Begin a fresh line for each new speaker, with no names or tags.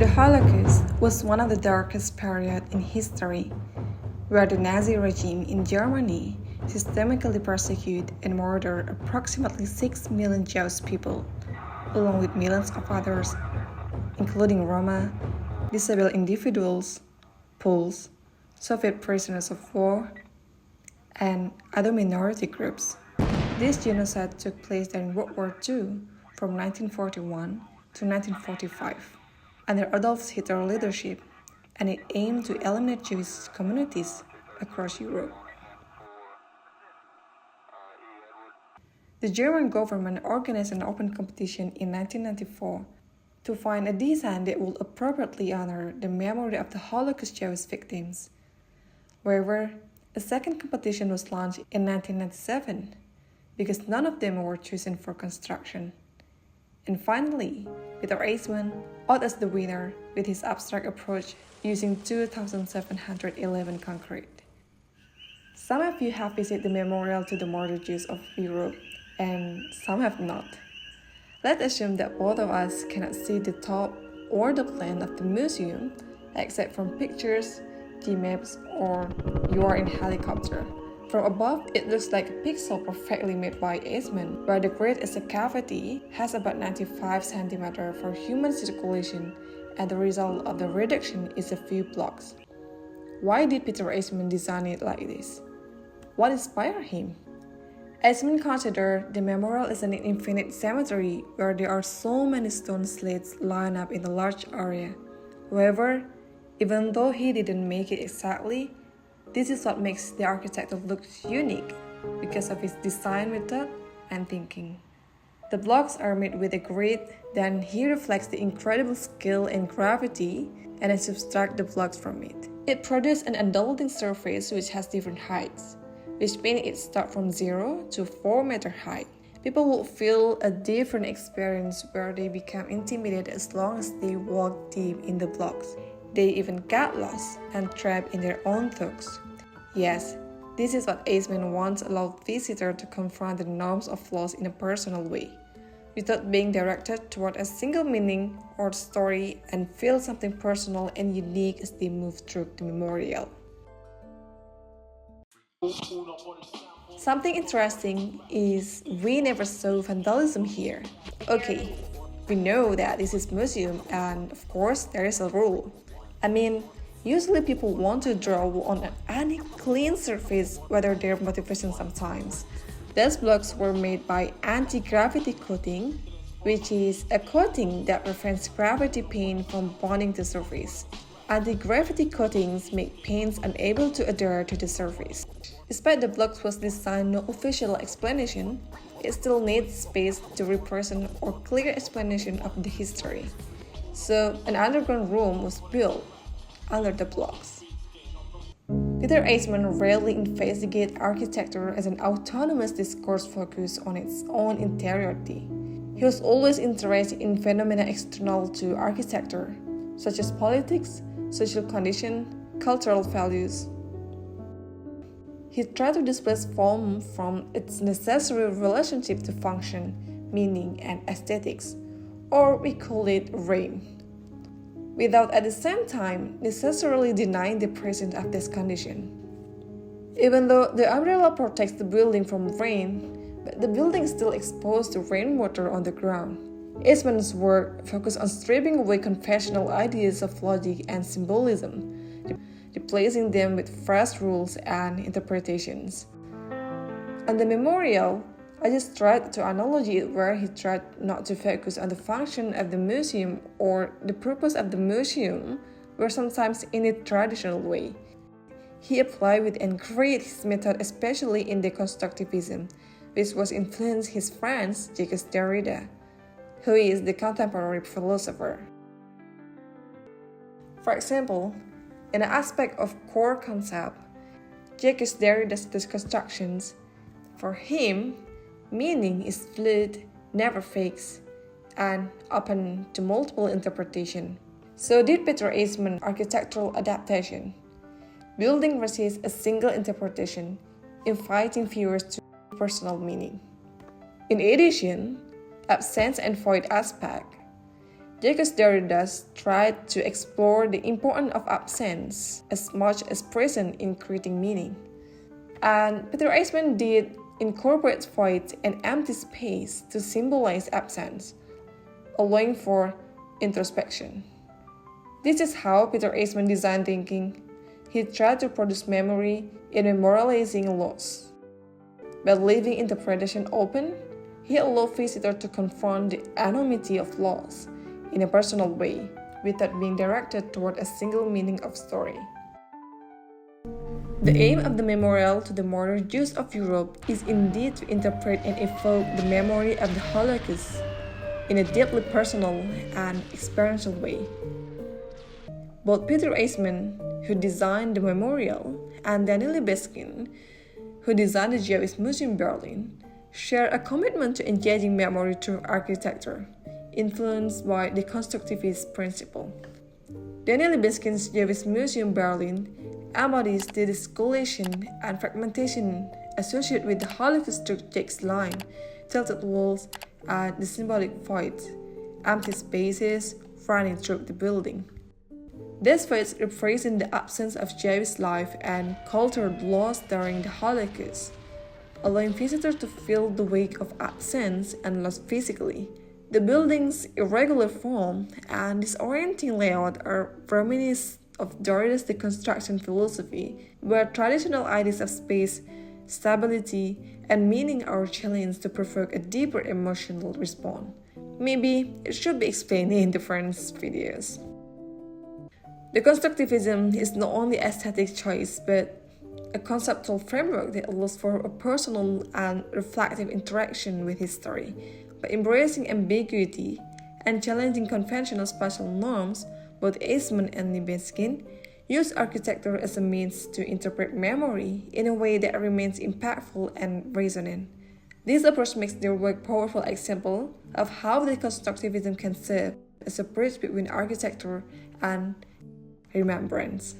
The Holocaust was one of the darkest periods in history, where the Nazi regime in Germany systematically persecuted and murdered approximately 6 million Jewish people, along with millions of others, including Roma, disabled individuals, Poles, Soviet prisoners of war, and other minority groups. This genocide took place during World War II from 1941 to 1945 under Adolf Hitler's leadership, and it aimed to eliminate Jewish communities across Europe. The German government organized an open competition in 1994 to find a design that would appropriately honor the memory of the Holocaust Jewish victims. However, a second competition was launched in 1997 because none of them were chosen for construction. And finally, Peter Eisenman out as the winner with his abstract approach using 2,711 concrete. Some of you have visited the memorial to the murdered Jews of Europe, and some have not. Let's assume that both of us cannot see the top or the plan of the museum, except from pictures, G-maps, or you are in helicopter. From above, it looks like a pixel perfectly made by Eisenman, where the grid is a cavity, has about 95 cm for human circulation, and the result of the reduction is a few blocks. Why did Peter Eisenman design it like this? What inspired him? Eisenman considered the memorial as an infinite cemetery where there are so many stone slates lined up in a large area. However, even though he didn't make it exactly, this is what makes the architecture look unique because of his design method and thinking. The blocks are made with a grid, then he reflects the incredible scale and gravity and then subtract the blocks from it. It produces an undulating surface which has different heights, which means it starts from 0 to 4 meter height. People will feel a different experience where they become intimidated as long as they walk deep in the blocks. They even got lost and trapped in their own thoughts. Yes, this is what Eisenman once allowed visitors to confront the norms of flaws in a personal way, without being directed toward a single meaning or story, and feel something personal and unique as they move through the memorial. Something interesting is we never saw vandalism here. Okay, we know that this is a museum and of course there is a rule. Usually people want to draw on any clean surface, whether their motivation sometimes. These blocks were made by anti-gravity coating, which is a coating that prevents gravity paint from bonding to the surface. Anti-gravity coatings make paints unable to adhere to the surface. Despite the blocks was designed no official explanation, it still needs space to represent or clear explanation of the history. So an underground room was built under the blocks. Peter Eisenman rarely investigated architecture as an autonomous discourse focused on its own interiority. He was always interested in phenomena external to architecture, such as politics, social condition, cultural values. He tried to displace form from its necessary relationship to function, meaning, and aesthetics, or we call it rain, without at the same time necessarily denying the presence of this condition. Even though the umbrella protects the building from rain, but the building is still exposed to rainwater on the ground. Eisenman's work focused on stripping away conventional ideas of logic and symbolism, replacing them with fresh rules and interpretations. On the memorial, I just tried to analogy it where he tried not to focus on the function of the museum or the purpose of the museum, where sometimes in a traditional way. He applied with and created his method especially in Deconstructivism, which was influenced his friend Jacques Derrida, who is the contemporary philosopher. For example, in the aspect of core concept, Jacques Derrida's deconstructions, for him, meaning is fluid, never fixed, and open to multiple interpretation. So did Peter Eisenman's architectural adaptation. Building resists a single interpretation, inviting viewers to personal meaning. In addition, absence and void aspect, Jacques Derrida tried to explore the importance of absence as much as presence in creating meaning. And Peter Eisenman did incorporate void and empty space to symbolize absence, allowing for introspection. This is how Peter Eisenman designed thinking. He tried to produce memory in memorializing loss. By leaving interpretation open, he allowed visitors to confront the enormity of loss in a personal way, without being directed toward a single meaning of story. The aim of the memorial to the martyrs Jews of Europe is indeed to interpret and evoke the memory of the Holocaust in a deeply personal and experiential way. Both Peter Eisenman, who designed the memorial, and Daniel LIBESKIND, who designed the Jewish Museum Berlin, share a commitment to engaging memory through architecture, influenced by the Deconstructivist principle. Daniel LIBESKIND's Jewish Museum Berlin embodies the desolation and fragmentation associated with the Holocaust through Jake's line, tilted walls, and the symbolic void, empty spaces running through the building. These voids represent the absence of Jewish life and cultural loss during the Holocaust, allowing visitors to feel the weight of absence and loss physically. The building's irregular form and disorienting layout are reminiscent of Derrida's deconstruction philosophy, where traditional ideas of space, stability, and meaning are challenged to provoke a deeper emotional response. Maybe it should be explained in different videos. Deconstructivism is not only aesthetic choice, but a conceptual framework that allows for a personal and reflective interaction with history. By embracing ambiguity and challenging conventional spatial norms, both Eisenman and LIBESKIND use architecture as a means to interpret memory in a way that remains impactful and resonant. This approach makes their work a powerful example of how deconstructivism can serve as a bridge between architecture and remembrance.